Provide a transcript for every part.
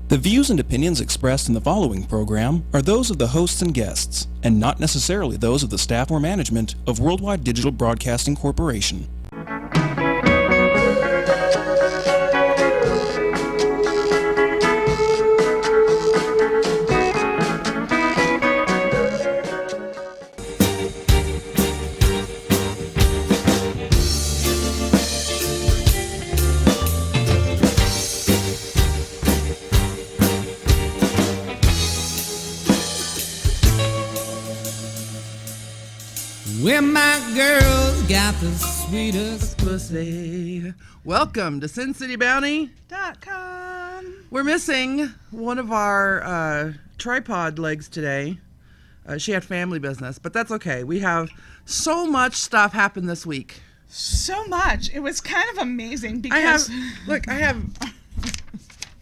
The views and opinions expressed in the following program are those of the hosts and guests, and not necessarily those of the staff or management of Worldwide Digital Broadcasting Corporation. When my girls got the sweetest pussy. Welcome to SinCityBounty.com. We're missing one of our tripod legs today. She had family business, but that's okay. We have so much stuff happen this week. So much. It was kind of amazing because... I have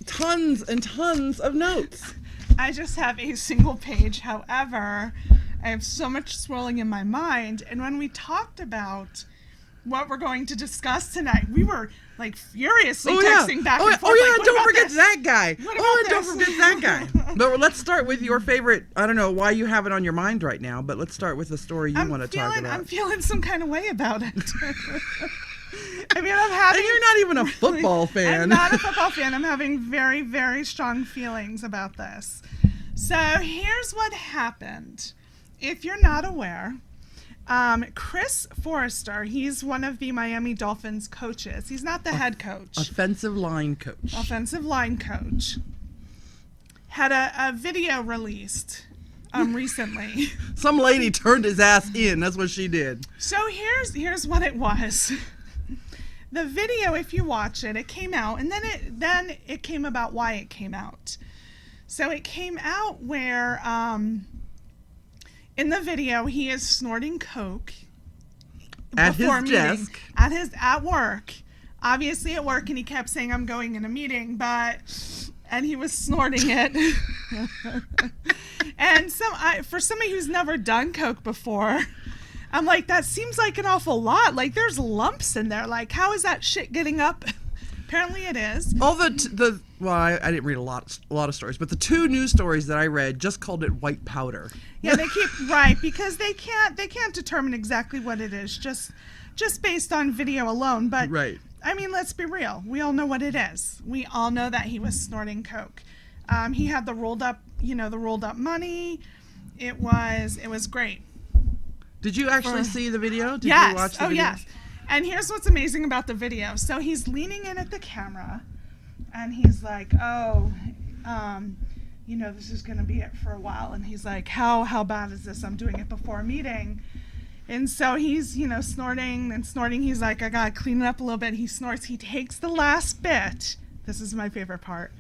tons and tons of notes. I just have a single page. However, I have so much swirling in my mind. And when we talked about what we're going to discuss tonight, we were like furiously texting back and forth. Don't forget that guy. Don't forget that guy. But let's start with your favorite. I don't know why you have it on your mind right now, but let's start with the story you want to talk about. I'm feeling some kind of way about it. I mean, And you're not even a football fan. I'm not a football fan. I'm having very, very strong feelings about this. So here's what happened. If you're not aware, Chris Foester, he's one of the Miami Dolphins coaches. He's not the head coach. Offensive line coach, had a video released recently. Some lady turned his ass in. That's what she did. So here's what it was. The video, if you watch it, it came out, and then it came about why it came out. So it came out where in the video he is snorting coke at his desk at work, obviously at work, and he kept saying, "I'm going in a meeting," and he was snorting it. And for somebody who's never done coke before, I'm like, that seems like an awful lot. Like, there's lumps in there. Like, how is that shit getting up? Apparently it is. All I didn't read a lot of stories, but the two news stories that I read just called it white powder. Yeah, they keep right, because they can't determine exactly what it is just based on video alone. But right. I mean, let's be real. We all know what it is. We all know that he was snorting coke. He had the rolled up money. It was great. Did you actually see the video? Did yes. you watch the video? Yes. And here's what's amazing about the video. So he's leaning in at the camera, and he's like, this is going to be it for a while. And he's like, how bad is this? I'm doing it before a meeting. And so he's, snorting and snorting. He's like, I got to clean it up a little bit. He snorts. He takes the last bit. This is my favorite part.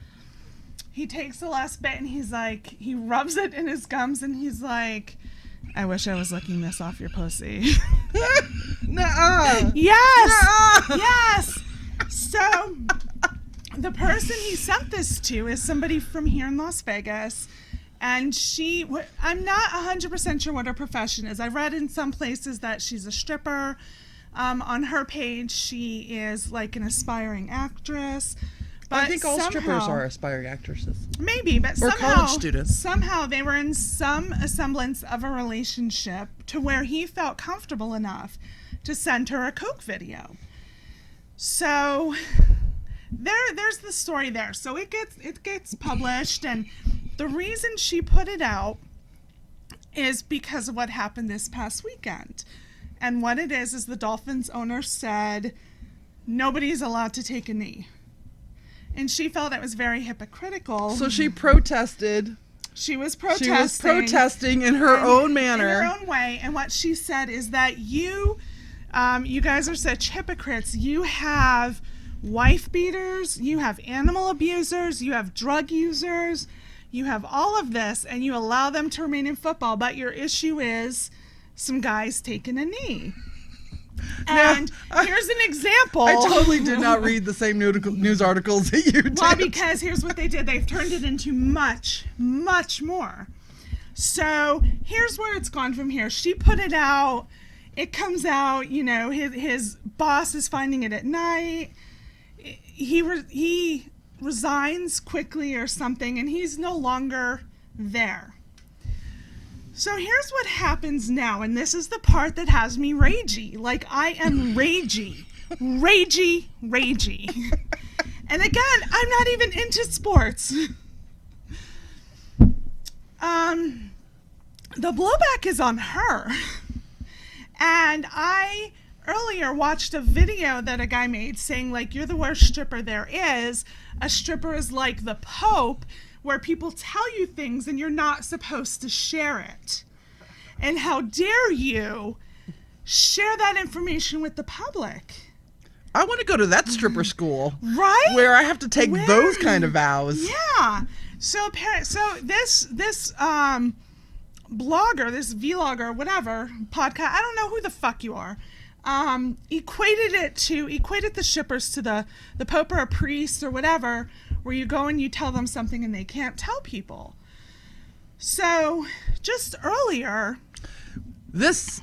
He takes the last bit, and he's like, he rubs it in his gums, and he's like, I wish I was licking this off your pussy. Nuh-uh. Yes. Nuh-uh. Yes. So the person he sent this to is somebody from here in Las Vegas. And I'm not 100% sure what her profession is. I read in some places that she's a stripper. On her page, she is like an aspiring actress. But I think all strippers are aspiring actresses. Maybe, but or college students. Somehow they were in some semblance of a relationship to where he felt comfortable enough to send her a coke video. So there's the story there. So it gets published, and the reason she put it out is because of what happened this past weekend. And what it is the Dolphins owner said nobody's allowed to take a knee. And she felt it was very hypocritical. So she protested. She was protesting in her own manner. In her own way. And what she said is that you guys are such hypocrites. You have wife beaters, you have animal abusers, you have drug users, you have all of this, and you allow them to remain in football. But your issue is some guys taking a knee. And here's an example. I totally did not read the same news articles that you did. Well, because here's what they did. They've turned it into much, much more. So here's where it's gone from here. She put it out. It comes out, his boss is finding it at night. He resigns quickly or something, and he's no longer there. So here's what happens now, and this is the part that has me ragey. Like, I am ragey. Ragey. And again, I'm not even into sports. The blowback is on her. And I earlier watched a video that a guy made saying, like, you're the worst stripper there is. A stripper is like the Pope, where people tell you things and you're not supposed to share it. And how dare you share that information with the public? I want to go to that stripper school. Right? Where I have to take those kind of vows. Yeah. So this blogger, this vlogger, whatever, podcast, I don't know who the fuck you are, equated the strippers to the Pope or a priest or whatever, where you go and you tell them something and they can't tell people. So just earlier, This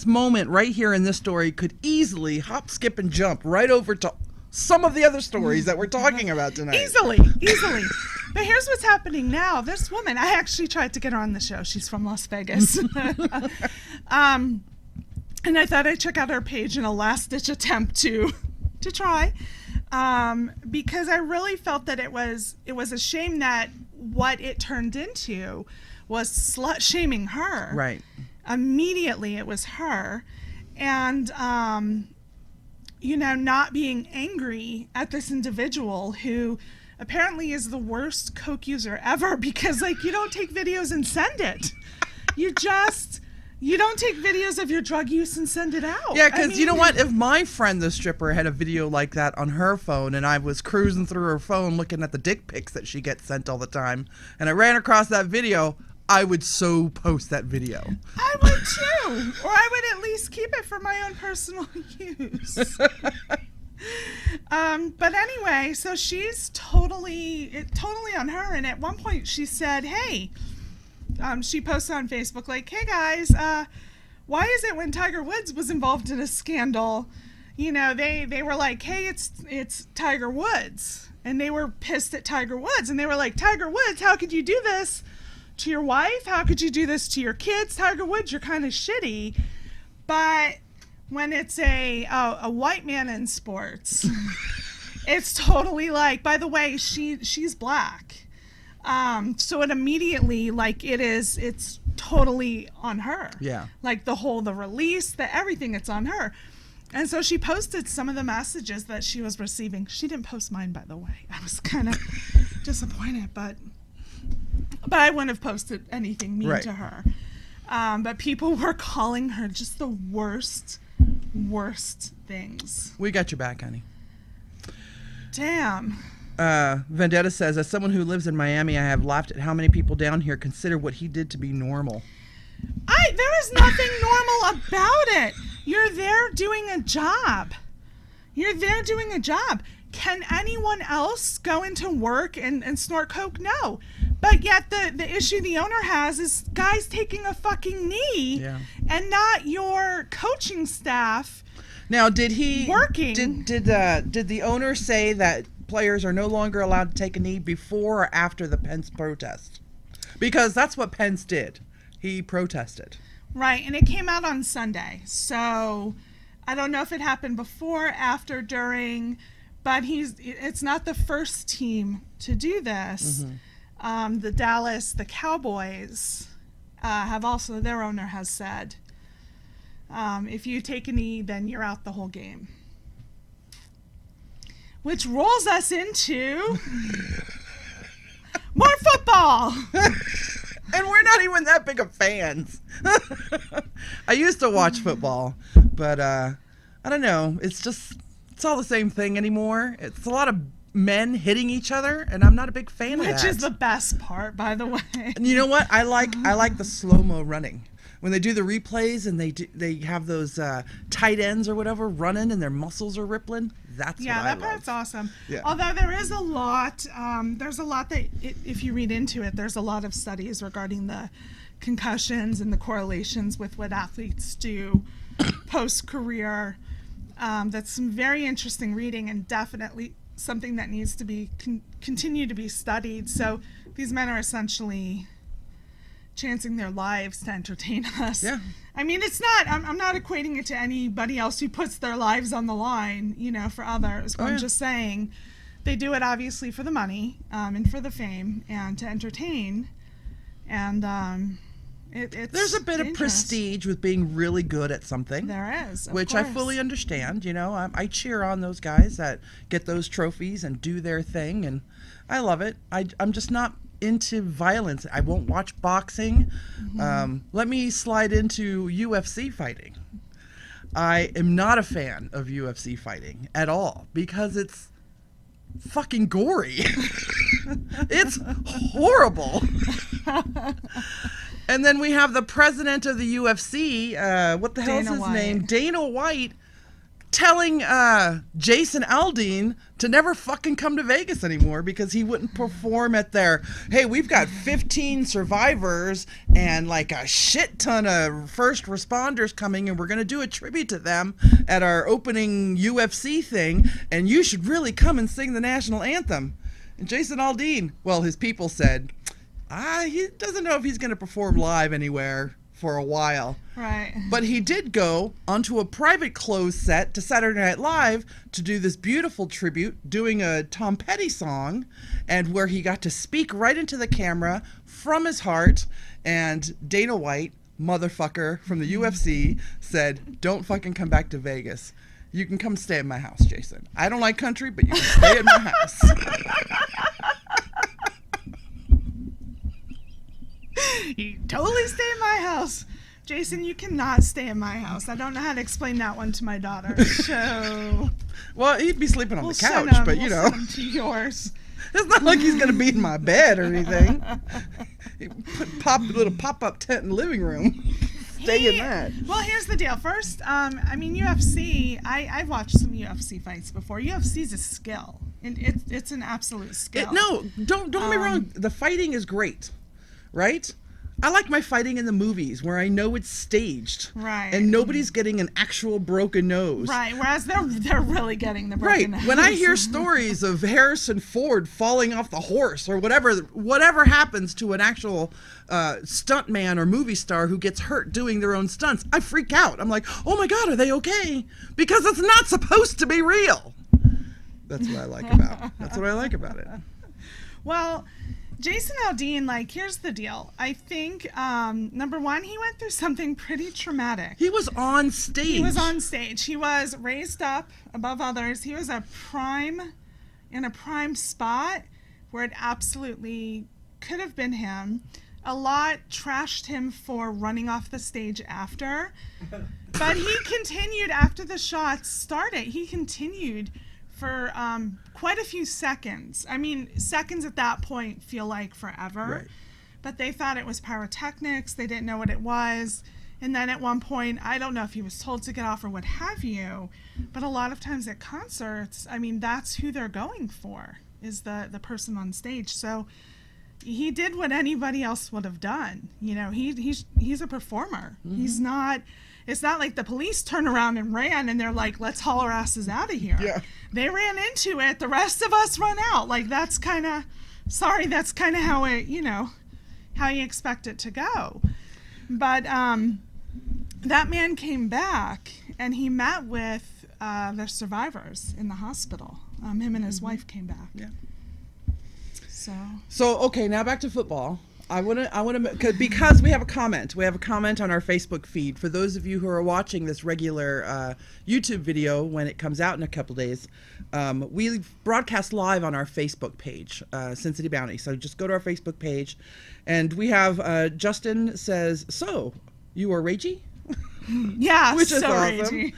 moment right here in this story could easily hop, skip, and jump right over to some of the other stories that we're talking about tonight. Easily. But here's what's happening now. This woman, I actually tried to get her on the show. She's from Las Vegas. And I thought I'd check out her page in a last-ditch attempt to try. Because I really felt that it was a shame that what it turned into was slut-shaming her. Right. Immediately it was her. And, not being angry at this individual who apparently is the worst coke user ever, because, like, you don't take videos and send it. You don't take videos of your drug use and send it out. Yeah, because you know what? If my friend, the stripper, had a video like that on her phone and I was cruising through her phone looking at the dick pics that she gets sent all the time, and I ran across that video, I would so post that video. I would too. Or I would at least keep it for my own personal use. But anyway, so she's totally on her. And at one point she said, hey, she posted on Facebook, like, hey guys, why is it when Tiger Woods was involved in a scandal, they were like, hey, it's Tiger Woods. And they were pissed at Tiger Woods. And they were like, Tiger Woods, how could you do this to your wife? How could you do this to your kids? Tiger Woods, you're kind of shitty. But when it's a white man in sports, it's totally like, by the way, she's black. So it immediately, like, it's totally on her. Yeah. Like the release, everything, it's on her. And so she posted some of the messages that she was receiving. She didn't post mine, by the way. I was kind of disappointed, but I wouldn't have posted anything mean to her. But people were calling her just the worst things. We got your back, honey. Damn. Vendetta says, as someone who lives in Miami, I have laughed at how many people down here consider what he did to be normal. There is nothing normal about it. You're there doing a job. Can anyone else go into work and snort coke? No. But yet the issue the owner has is guys taking a fucking knee and not your coaching staff. Now, did he working? Did the owner say that players are no longer allowed to take a knee before or after the Pence protest? Because that's what Pence did. He protested. Right, and it came out on Sunday. So I don't know if it happened before, after, during, but it's not the first team to do this. Mm-hmm. The Cowboys have also, their owner has said, if you take a knee, then you're out the whole game. Which rolls us into more football. And we're not even that big of fans. I used to watch football, but I don't know. It's all the same thing anymore. It's a lot of men hitting each other, and I'm not a big fan of that. Which is the best part, by the way. And you know what? I like the slow-mo running. When they do the replays and they have those tight ends or whatever running and their muscles are rippling, that's what I love. Yeah, that part's awesome. Yeah. Although there is a lot, that, if you read into it, there's a lot of studies regarding the concussions and the correlations with what athletes do post-career. That's some very interesting reading, and definitely something that needs to be continue to be studied. So these men are essentially chancing their lives to entertain us. Yeah. I mean, it's not, I'm not equating it to anybody else who puts their lives on the line, for others. But I'm just saying they do it obviously for the money and for the fame and to entertain. And it's there's a bit dangerous. of prestige with being really good at something. There is, which course. I fully understand. I cheer on those guys that get those trophies and do their thing, and I love it. I'm just not into violence. I won't watch boxing. Let me slide into UFC fighting. I am not a fan of UFC fighting at all because it's fucking gory. It's horrible. And then we have the president of the UFC, what the hell is his name? Dana White, telling Jason Aldean to never fucking come to Vegas anymore because he wouldn't perform at their, hey, we've got 15 survivors and like a shit ton of first responders coming and we're going to do a tribute to them at our opening UFC thing and you should really come and sing the national anthem. And Jason Aldean, well, his people said, he doesn't know if he's going to perform live anywhere for a while. Right. But he did go onto a private closed set to Saturday Night Live to do this beautiful tribute, doing a Tom Petty song, and where he got to speak right into the camera from his heart. And Dana White, motherfucker from the UFC, said, don't fucking come back to Vegas. You can come stay at my house, Jason. I don't like country, but you can stay at my house. You totally stay in my house. Jason, you cannot stay in my house. I don't know how to explain that one to my daughter. So well, he'd be sleeping on the couch, but we'll send him to yours. It's not like he's going to be in my bed or anything. Put a little pop-up tent in the living room. Stay in that. Well, here's the deal. First, UFC, I've watched some UFC fights before. UFC's a skill. It's an absolute skill. Don't get me wrong. The fighting is great, right? I like my fighting in the movies where I know it's staged. Right. And nobody's getting an actual broken nose. Right, whereas they're really getting the broken nose. Right. When I hear stories of Harrison Ford falling off the horse or whatever happens to an actual stuntman or movie star who gets hurt doing their own stunts, I freak out. I'm like, oh my God, are they okay? Because it's not supposed to be real. That's what I like about it. Well, Jason Aldean, here's the deal. I think, number one, he went through something pretty traumatic. He was on stage. He was raised up above others. He was in a prime spot where it absolutely could have been him. A lot trashed him for running off the stage after. But he continued after the shots started. He continued for quite a few seconds. I mean, seconds at that point feel like forever. Right. But they thought it was pyrotechnics. They didn't know what it was. And then at one point, I don't know if he was told to get off or what have you, but a lot of times at concerts, I mean, that's who they're going for, is the person on stage. So he did what anybody else would have done. He's a performer. Mm-hmm. He's not... It's not like the police turned around and ran and they're like, let's haul our asses out of here. Yeah. They ran into it. The rest of us run out. That's kind of how it, how you expect it to go. But that man came back and he met with the survivors in the hospital. Him and his wife came back. Yeah. So okay, now back to football. I want to because we have a comment. We have a comment on our Facebook feed. For those of you who are watching this regular YouTube video when it comes out in a couple days, we broadcast live on our Facebook page, Sin City Bounty. So just go to our Facebook page, and we have Justin says, "So you are ragey?" Yeah, which is so awesome.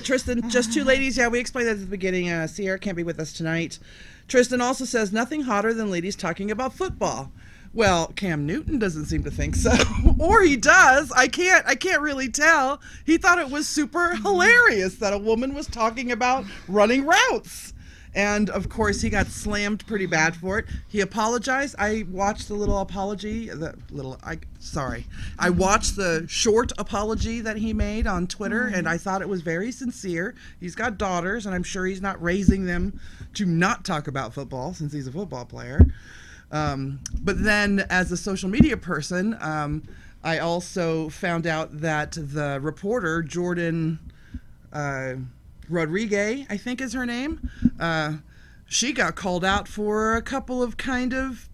Tristan, just two ladies. Yeah, we explained that at the beginning. Sierra can't be with us tonight. Tristan also says nothing hotter than ladies talking about football. Well, Cam Newton doesn't seem to think so. Or he does. I can't really tell. He thought it was super hilarious that a woman was talking about running routes. And of course, he got slammed pretty bad for it. He apologized. I watched the little apology. I watched the short apology that he made on Twitter, and I thought it was very sincere. He's got daughters, and I'm sure he's not raising them to not talk about football since he's a football player. But then, as a social media person, I also found out that the reporter, Jourdan Rodrigue, I think is her name, she got called out for a couple of kind of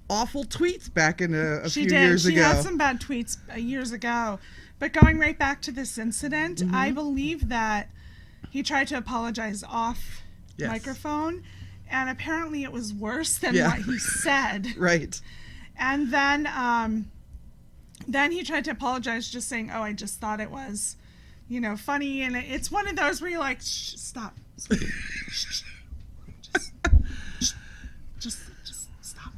awful tweets back in a few years ago. She had some bad tweets years ago. But going right back to this incident, I believe that he tried to apologize off microphone, and apparently it was worse than what he said. Right. And then he tried to apologize just saying, I just thought it was, funny. And it's one of those where you're like, shh, stop. Just stop.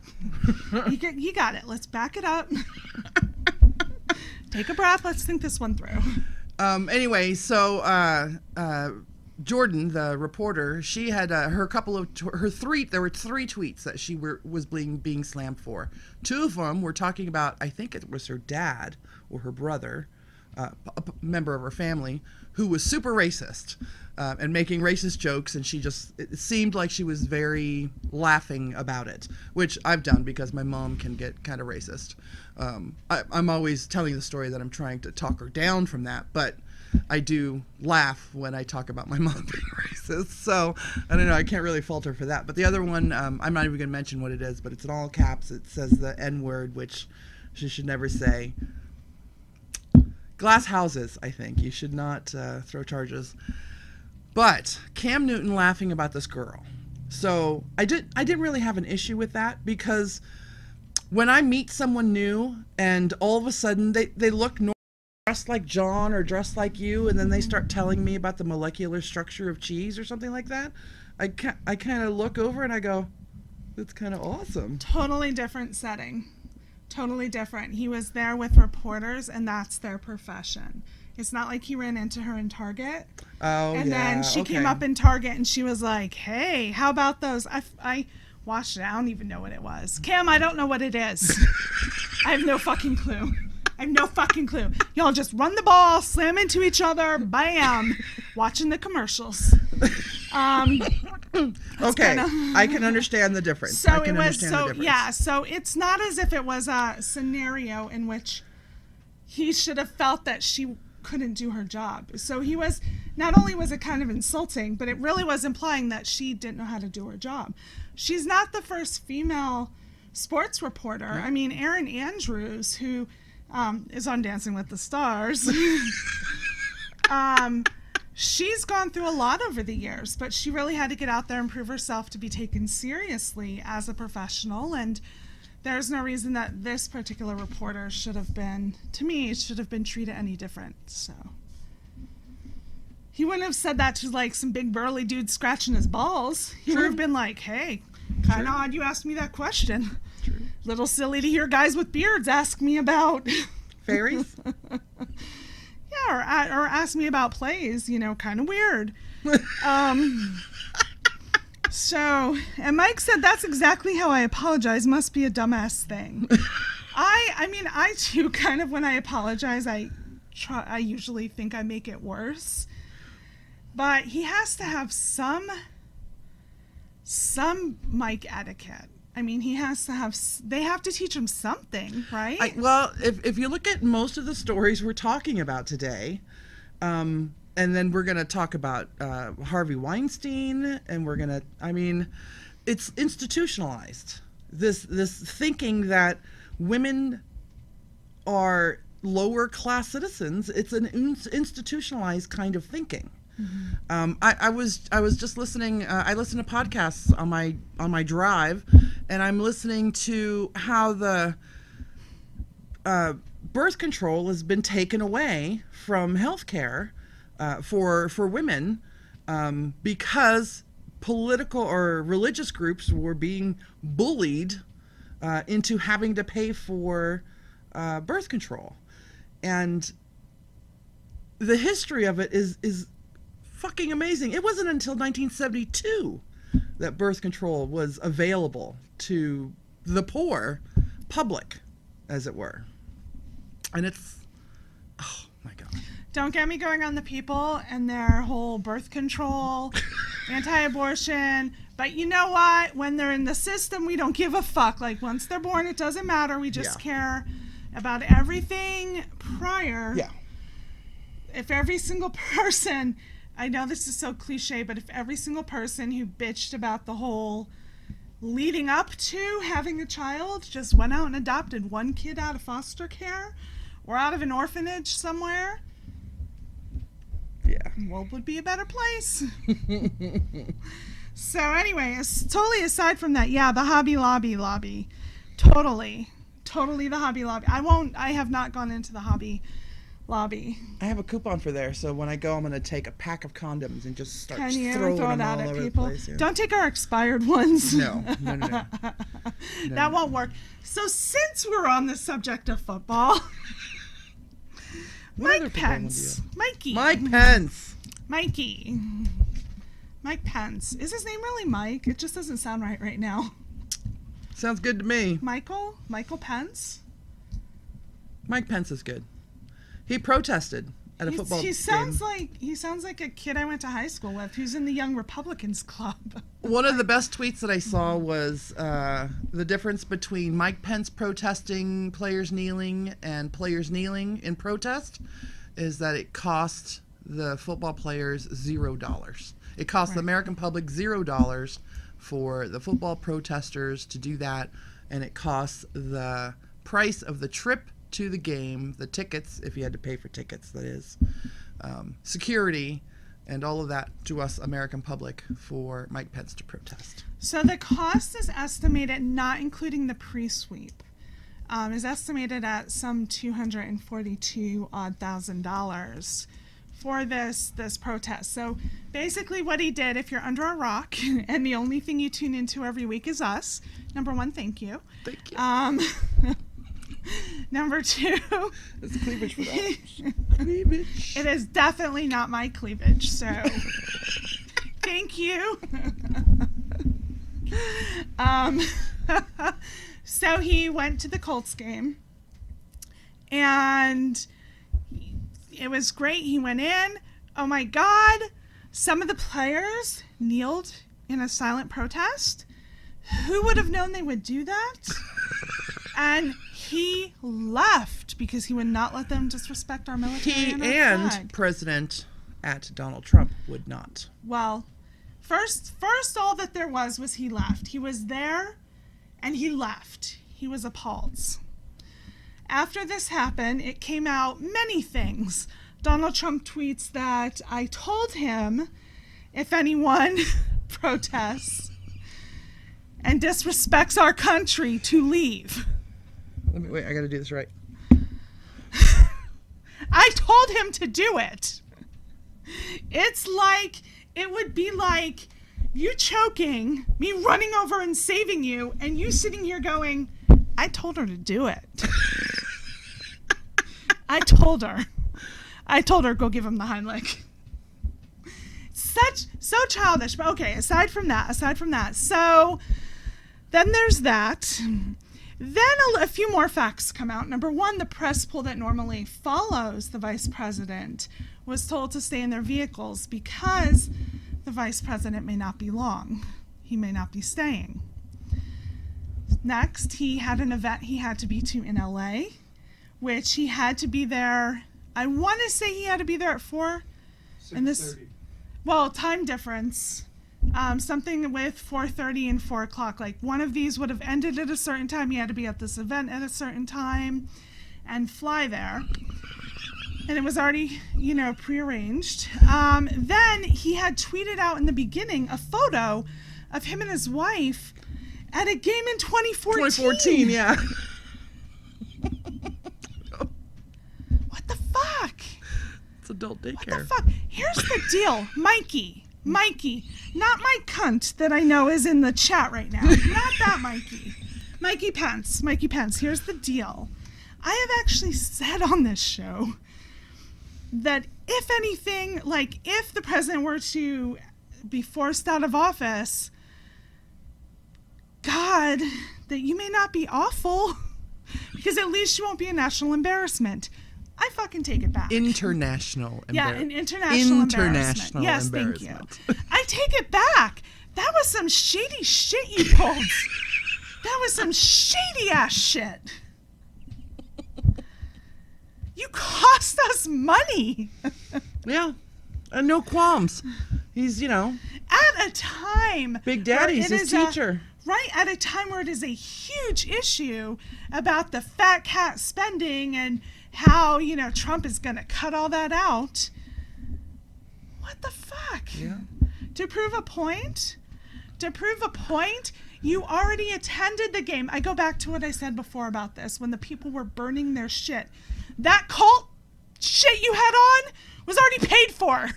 You got it. Let's back it up. Take a breath. Let's think this one through. Anyway, so Jourdan, the reporter, she had there were three tweets that she was being slammed for. Two of them were talking about, I think it was her dad or her brother, a member of her family, who was super racist and making racist jokes, and it seemed like she was very laughing about it, which I've done because my mom can get kind of racist. I'm always telling the story that I'm trying to talk her down from that, but I do laugh when I talk about my mom being racist, so I don't know, I can't really fault her for that. But the other one, I'm not even going to mention what it is, but it's in all caps. It says the N-word, which she should never say. Glass houses, I think. You should not throw charges. But Cam Newton laughing about this girl. So I didn't really have an issue with that, because when I meet someone new and all of a sudden they look normal, dressed like John or dressed like you, and then they start telling me about the molecular structure of cheese or something like that, I kind of look over and I go, that's kind of awesome. Totally different setting. Totally different. He was there with reporters, and that's their profession. It's not like he ran into her in Target. Oh, and then she came up in Target, and she was like, hey, how about those? I watched it. I don't even know what it was. Cam, I don't know what it is. I have no fucking clue. Y'all just run the ball, slam into each other, bam, watching the commercials. Okay, I can understand the difference. So so it's not as if it was a scenario in which he should have felt that she couldn't do her job. So not only was it kind of insulting, but it really was implying that she didn't know how to do her job. She's not the first female sports reporter. I mean, Erin Andrews, who is on Dancing with the Stars, she's gone through a lot over the years, but she really had to get out there and prove herself to be taken seriously as a professional, and there's no reason that this particular reporter should have been treated any different. So he wouldn't have said that to like some big burly dude scratching his balls. He would have been like, hey, kind of odd you asked me that question. True. Little silly to hear guys with beards ask me about fairies. Yeah, or ask me about plays, kind of weird. So, and Mike said, that's exactly how I apologize. Must be a dumbass thing. I mean, I too kind of, when I apologize, I usually think I make it worse. But he has to have some mic etiquette. I mean, they have to teach him something, right? Well, if you look at most of the stories we're talking about today, and then we're going to talk about Harvey Weinstein, and it's institutionalized. This thinking that women are lower class citizens, it's an institutionalized kind of thinking. Mm-hmm. I was just listening. I listen to podcasts on my drive, and I'm listening to how the birth control has been taken away from healthcare for women because political or religious groups were being bullied into having to pay for birth control, and the history of it is fucking amazing. It wasn't until 1972 that birth control was available to the poor public, as it were. And it's, oh my God. Don't get me going on the people and their whole birth control, anti-abortion. But you know what? When they're in the system, we don't give a fuck. Like, once they're born, it doesn't matter. We just care about everything prior. Yeah. If every single person, I know this is so cliche, but if every single person who bitched about the whole leading up to having a child just went out and adopted one kid out of foster care or out of an orphanage somewhere, the world would be a better place. So anyway, totally aside from that, the Hobby Lobby. Totally the Hobby Lobby. I have not gone into the Hobby Lobby. I have a coupon for there, so when I go, I'm going to take a pack of condoms and just start Can you throwing throw them it out all at over people? the place. Yeah. Don't take our expired ones. No. That won't work. So since we're on the subject of football, Mike Pence. Mikey. Mike Pence. Is his name really Mike? It just doesn't sound right now. Sounds good to me. Michael Pence? Mike Pence is good. He protested at a football game. He sounds like a kid I went to high school with who's in the Young Republicans Club. One of the best tweets that I saw was the difference between Mike Pence protesting players kneeling and players kneeling in protest is that it cost the football players $0. It cost the American public $0 for the football protesters to do that, and it costs the price of the trip to the game, the tickets, if you had to pay for tickets, that is, security, and all of that to us American public for Mike Pence to protest. So the cost is estimated, not including the pre-sweep, is estimated at some $242,000 for this protest. So basically what he did, if you're under a rock and the only thing you tune into every week is us, number one, thank you. Thank you. Number two, it's cleavage for that. Cleavage. It is definitely not my cleavage, so thank you. So he went to the Colts game, and it was great. He went in. Oh my God. Some of the players kneeled in a silent protest. Who would have known they would do that? And he left because he would not let them disrespect our military. He and and President at Donald Trump would not. Well, first all that there was he left. He was there and he left. He was appalled. After this happened, it came out many things. Donald Trump tweets that I told him if anyone protests and disrespects our country to leave. Wait, I gotta do this right. I told him to do it. It's like, it would be like you choking, me running over and saving you, and you sitting here going, I told her to do it. I told her, go give him the Heimlich. So childish. But okay, aside from that, so then there's that. Then a few more facts come out. Number one, the press pool that normally follows the vice president was told to stay in their vehicles because the vice president may not be long. He may not be staying. Next, he had an event he had to be to in LA, which he had to be there. I want to say he had to be there at 4. 6:30. Well, time difference. Something with 4:30 and 4 o'clock. Like one of these would have ended at a certain time. He had to be at this event at a certain time and fly there. And it was already, prearranged. Then he had tweeted out in the beginning a photo of him and his wife at a game in 2014. 2014, yeah. What the fuck? It's adult daycare. What the fuck? Here's the deal, Mikey, not my cunt that I know is in the chat right now. Not that Mikey. Mikey Pence. Here's the deal. I have actually said on this show that if anything, like if the president were to be forced out of office, God, that you may not be awful, because at least you won't be a national embarrassment. I fucking take it back. International embarrassment. Yeah, an international embarrassment. Yes, thank you. I take it back. That was some shady shit you pulled. That was some shady ass shit. You cost us money. Yeah, and no qualms. He's, At a time. Big Daddy's his teacher. Right, at a time where it is a huge issue about the fat cat spending and how, Trump is going to cut all that out. What the fuck? Yeah. To prove a point? You already attended the game. I go back to what I said before about this, when the people were burning their shit. That cult shit you had on was already paid for.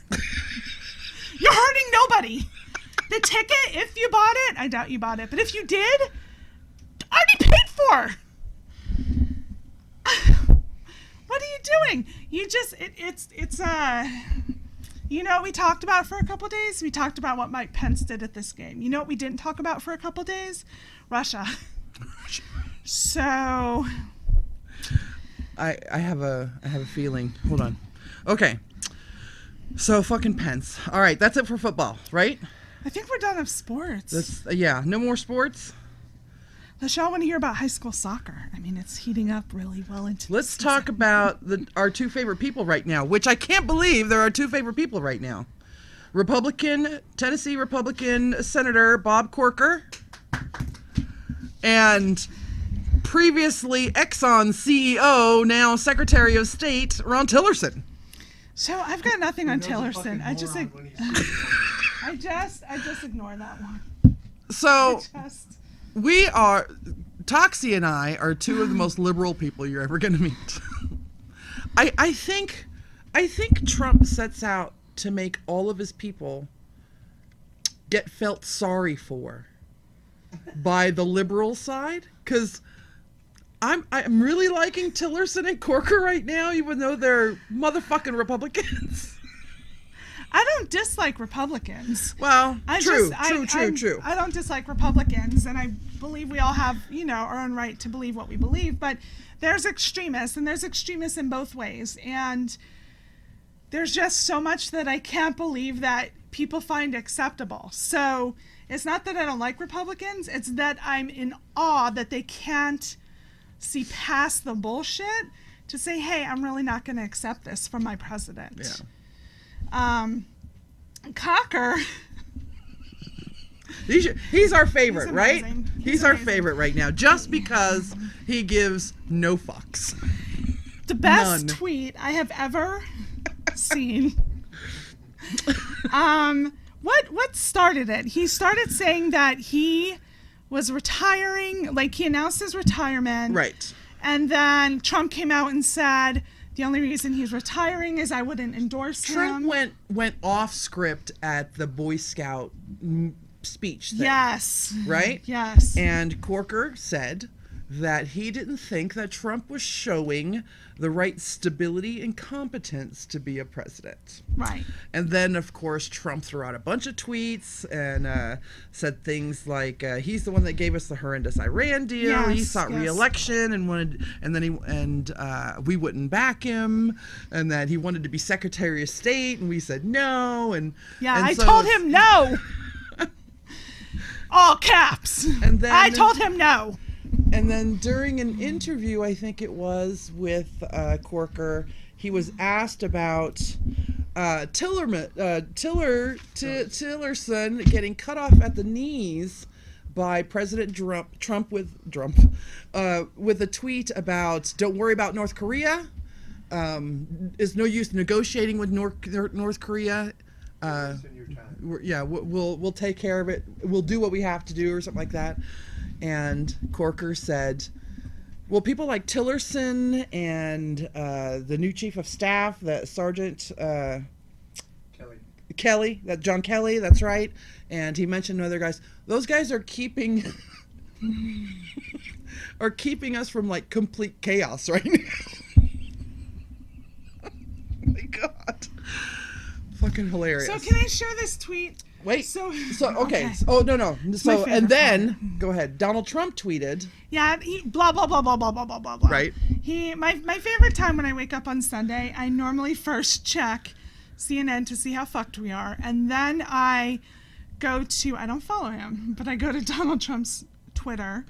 You're hurting nobody. The ticket, if you bought it, I doubt you bought it, but if you did, already paid for. What are you doing? You just, we talked about for a couple days? We talked about what Mike Pence did at this game. You know what we didn't talk about for a couple days? Russia. So. I have a feeling. Hold on. Okay. So fucking Pence. All right, that's it for football, right? I think we're done with sports. No more sports. Unless y'all want to hear about high school soccer. I mean, it's heating up really well into. Let's talk about our two favorite people right now, which I can't believe there are two favorite people right now. Tennessee Republican Senator Bob Corker and previously Exxon CEO, now Secretary of State, Ron Tillerson. So I've got nothing on Tillerson. I just ignore that one. So Toxie and I are two of the most liberal people you're ever going to meet. I think Trump sets out to make all of his people get felt sorry for by the liberal side, because I'm really liking Tillerson and Corker right now, even though they're motherfucking Republicans. I don't dislike Republicans. Well, true. I don't dislike Republicans, and I believe we all have, our own right to believe what we believe, but there's extremists, and there's extremists in both ways, and there's just so much that I can't believe that people find acceptable. So it's not that I don't like Republicans, it's that I'm in awe that they can't see past the bullshit to say, hey, I'm really not going to accept this from my president. Yeah. Cocker. He's our favorite, right? He's our amazing. favorite right now, just because he gives no fucks. The best tweet I have ever seen. What started it? He started saying that he was retiring, like he announced his retirement. Right. And then Trump came out and said the only reason he's retiring is I wouldn't endorse him. Trump went off script at the Boy Scout speech thing. Yes. Right? Yes. And Corker said that he didn't think that Trump was showing the right stability and competence to be a president. Right. And then, of course, Trump threw out a bunch of tweets and said things like he's the one that gave us the horrendous Iran deal. Yes, he sought re-election and we wouldn't back him, and that he wanted to be Secretary of State, and we said no. I told him no. All caps. And then I told him no. And then during an interview, I think it was with Corker, he was asked about Tillerson getting cut off at the knees by President Trump with a tweet about "Don't worry about North Korea. It's no use negotiating with North Korea. We'll take care of it. We'll do what we have to do," or something like that. And Corker said, well, people like Tillerson and the new chief of staff, that Sergeant Kelly, that John Kelly, that's right. And he mentioned other guys. Those guys are keeping us from like complete chaos right now. Oh my God. Fucking hilarious. So can I share this tweet? Wait. So Okay. okay. Oh no. So favorite and then go ahead. Donald Trump tweeted. Yeah, he blah blah blah blah blah blah blah blah blah. Right. My favorite time when I wake up on Sunday, I normally first check CNN to see how fucked we are, and then I go to, I don't follow him, but I go to Donald Trump's Twitter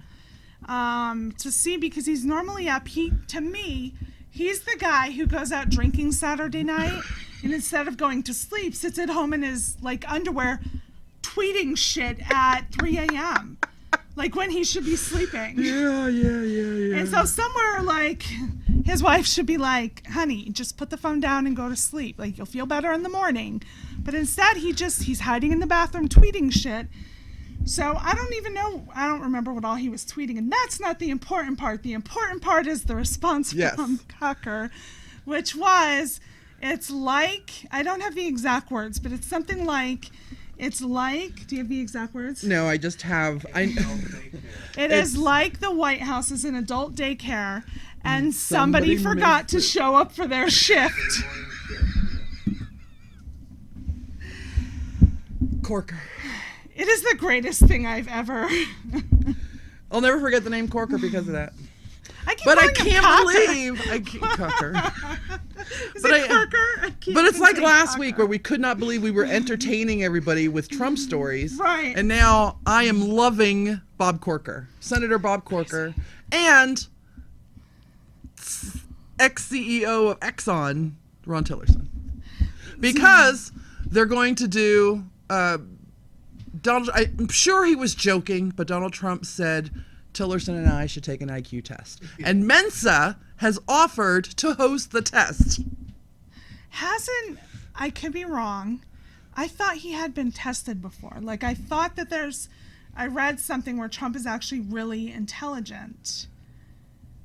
to see, because he's normally up. To me, he's the guy who goes out drinking Saturday night and instead of going to sleep, sits at home in his like underwear tweeting shit at 3 a.m. like when he should be sleeping. Yeah. And so somewhere like his wife should be like, honey, just put the phone down and go to sleep. Like you'll feel better in the morning. But instead he's hiding in the bathroom tweeting shit. So I don't even know. I don't remember what all he was tweeting. And that's not the important part. The important part is the response from Corker, which was, it's like, I don't have the exact words, but it's something like, it's like, do you have the exact words? No, I just have. It is like the White House is an adult daycare and somebody forgot to show up for their shift. Corker. It is the greatest thing I've ever. I'll never forget the name Corker because of that. I keep But I calling him can't Cocker. believe I can't Corker. Is But it Corker? I keep But it's like saying last Cocker. week where we could not believe we were entertaining everybody with Trump stories. Right. And now I am loving Bob Corker, Senator Bob Corker, and ex-CEO of Exxon, Ron Tillerson. Because they're going to do, I'm sure he was joking, but Donald Trump said Tillerson and I should take an IQ test. And Mensa has offered to host the test. I could be wrong. I thought he had been tested before. Like, I thought that I read something where Trump is actually really intelligent.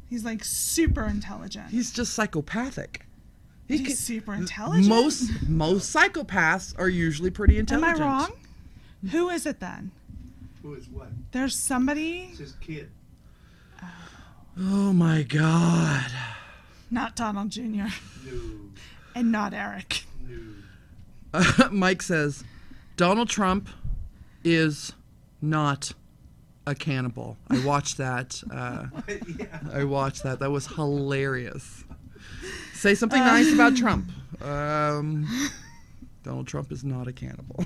He's like super intelligent. He's just psychopathic. He's super intelligent. Most psychopaths are usually pretty intelligent. Am I wrong? Who is it then? Who is what? There's somebody. It's his kid. Oh my God. Not Donald Jr. No. And not Eric. No. Mike says, Donald Trump is not a cannibal. I watched that. Yeah. I watched that. That was hilarious. Say something nice about Trump. Donald Trump is not a cannibal.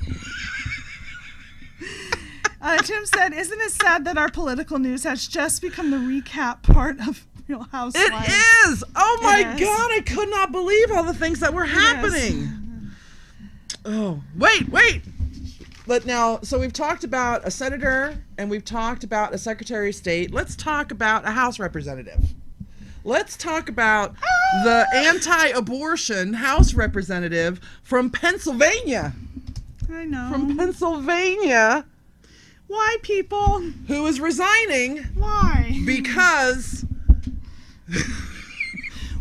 Tim said, isn't it sad that our political news has just become the recap part of Real Housewives? It is! Oh my It is. God, I could not believe all the things that were happening. Oh, wait. But now, so we've talked about a senator and we've talked about a secretary of state. Let's talk about a House representative. Let's talk about the anti-abortion House representative from Pennsylvania. I know. From Pennsylvania, Why, people? who is resigning Why? because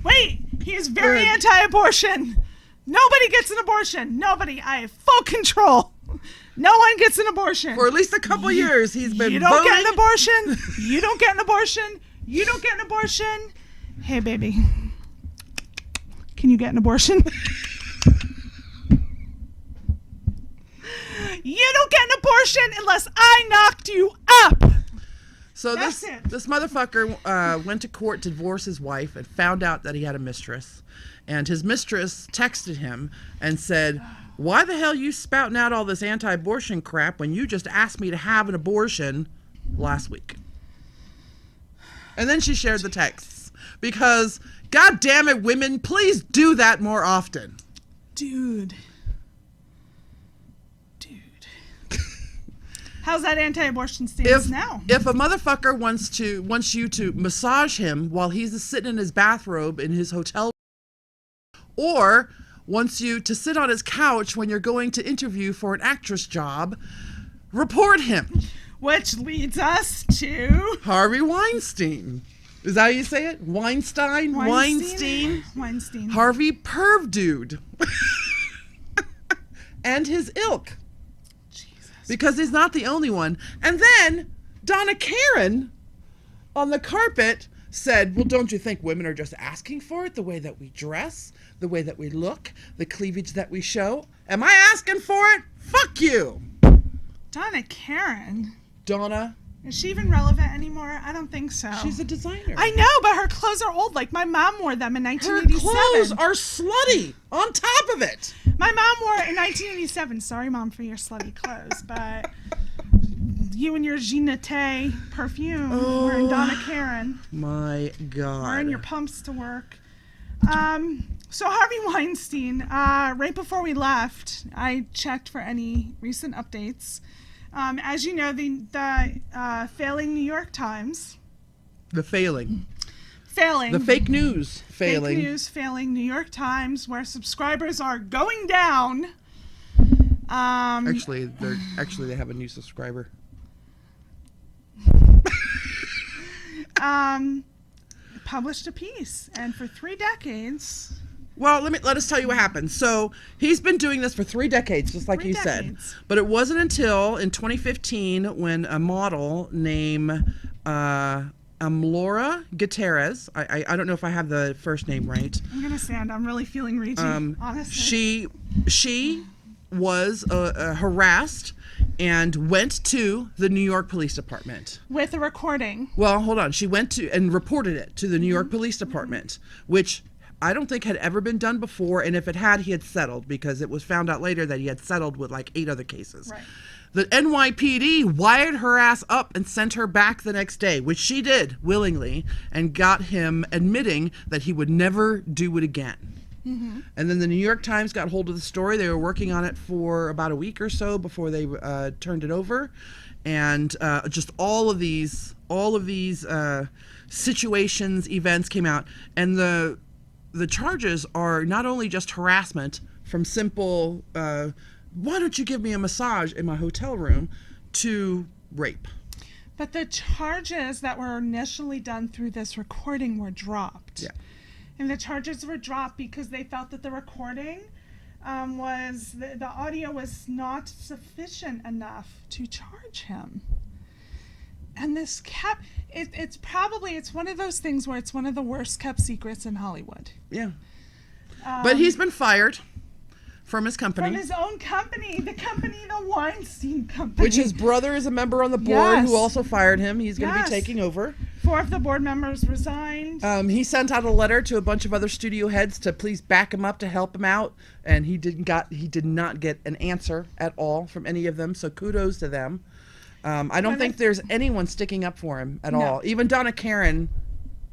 Wait, he is very Good. anti-abortion. Nobody gets an abortion. Nobody. I have full control. No one gets an abortion. for at least a couple years he's been You don't voting. get an abortion. You don't get an abortion. You don't get an abortion. Hey, baby. Can you get an abortion? You don't get an abortion unless I knocked you up. So That's this it. this motherfucker went to court to divorce his wife and found out that he had a mistress. And his mistress texted him and said, why the hell you spouting out all this anti-abortion crap when you just asked me to have an abortion last week? And then she shared the texts. Because, God damn it, women, please do that more often. Dude. How's that anti-abortion stance now? If a motherfucker wants you to massage him while he's sitting in his bathrobe in his hotel, or wants you to sit on his couch when you're going to interview for an actress job, report him. Which leads us to Harvey Weinstein. Is that how you say it? Weinstein? Weinstein? Weinstein. Harvey Perv Dude. And his ilk. Because he's not the only one. And then Donna Karen on the carpet said, well, don't you think women are just asking for it? The way that we dress, the way that we look, the cleavage that we show. Am I asking for it? Fuck you. Donna Karen. Donna. Is she even relevant anymore? I don't think so. She's a designer. I know, but her clothes are old. Like my mom wore them in Her 1987. clothes are slutty on top of it. My mom wore it in 1987. Sorry, Mom, for your slutty clothes, but you and your Ginette perfume wearing Donna Karen. My God. Wearing your pumps to work. So Harvey Weinstein, right before we left, I checked for any recent updates. As you know, the failing New York Times. The failing. Failing. The fake news failing. Fake news failing New York Times, where subscribers are going down. Actually, they have a new subscriber. Published a piece, and for 3 decades. Well, let us tell you what happened. So he's been doing this for 3 decades, just like you said. But it wasn't until in 2015 when a model named Amlora Gutierrez, I don't know if I have the first name right. I'm gonna stand. I'm really feeling ragey, honestly. She was harassed and went to the New York Police Department. With a recording. Well, hold on. She went to and reported it to the New York Police Department, which I don't think had ever been done before, and if it had, he had settled, because it was found out later that he had settled with like 8 other cases. Right. The NYPD wired her ass up and sent her back the next day, which she did willingly, and got him admitting that he would never do it again. Mm-hmm. And then the New York Times got hold of the story. They were working on it for about a week or so before they turned it over, and just all of these situations, events came out, and the charges are not only just harassment from simple, why don't you give me a massage in my hotel room, to rape. But the charges that were initially done through this recording were dropped. Yeah. And the charges were dropped because they felt that the recording the audio was not sufficient enough to charge him. And this it's one of those things where it's one of the worst kept secrets in Hollywood. Yeah. But he's been fired from his company. From his own company, the Weinstein Company. Which his brother is a member on the board, Yes. who also fired him. He's going to Yes. be taking over. 4 of the board members resigned. He sent out a letter to a bunch of other studio heads to please back him up, to help him out, and he did not get an answer at all from any of them. So kudos to them. I don't think there's anyone sticking up for him at all. Even Donna Karen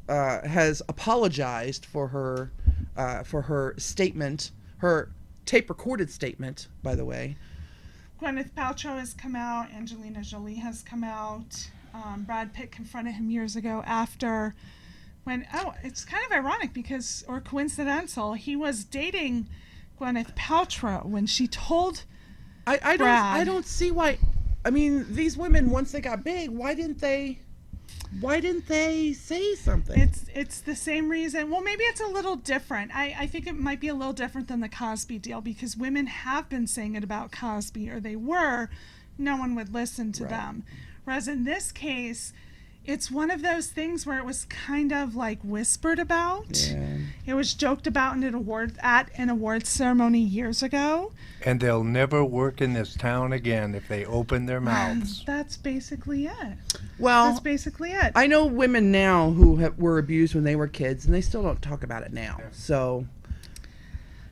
has apologized for her statement, her tape-recorded statement, by the way. Gwyneth Paltrow has come out. Angelina Jolie has come out. Brad Pitt confronted him years ago after it's kind of ironic or coincidental, he was dating Gwyneth Paltrow when she told I don't see why. I mean, these women, once they got big, why didn't they say something? It's the same reason. Well, maybe it's a little different. I think it might be a little different than the Cosby deal, because women have been saying it about Cosby, or they were. No one would listen to them. Whereas in this case, it's one of those things where it was kind of like whispered about. Yeah. It was joked about in an awards ceremony years ago. And they'll never work in this town again if they open their mouths. That's basically it. Well, That's basically it. I know women now who were abused when they were kids, and they still don't talk about it now. So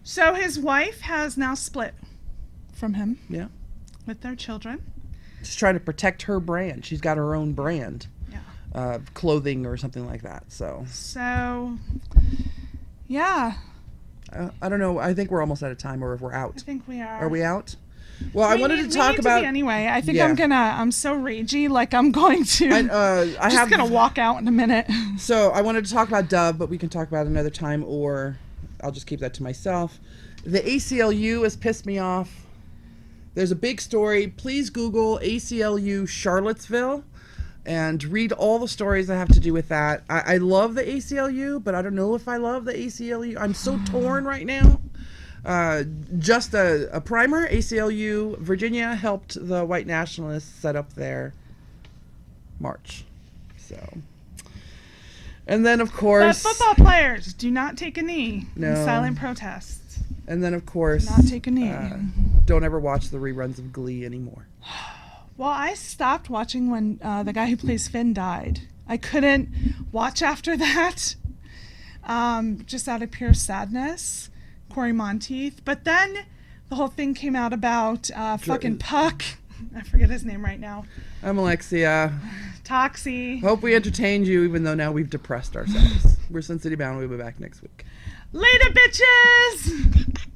his wife has now split from him. Yeah. With their children. She's trying to protect her brand. She's got her own brand. Yeah. Clothing or something like that. So, yeah. I don't know. I think we're almost out of time, or if we're out. I think we are. Are we out? Well, I wanted to talk about. Anyway, I think Yeah. I'm so ragey, like I'm going to. I'm just gonna walk out in a minute. So I wanted to talk about Dove, but we can talk about it another time, or I'll just keep that to myself. The ACLU has pissed me off. There's a big story. Please Google ACLU Charlottesville and read all the stories that have to do with that. I love the ACLU, but I don't know if I love the ACLU. I'm so torn right now. Just a primer, ACLU Virginia helped the white nationalists set up their march. So, and then of course, But football players do not take a knee No. in silent protests. And then, of course, Not take a knee. Don't ever watch the reruns of Glee anymore. Well, I stopped watching when the guy who plays Finn died. I couldn't watch after that, just out of pure sadness. Corey Monteith. But then the whole thing came out about fucking Puck. I forget his name right now. I'm Alexia. Toxie. Hope we entertained you, even though now we've depressed ourselves. We're Sin City Bound. We'll be back next week. Later, bitches!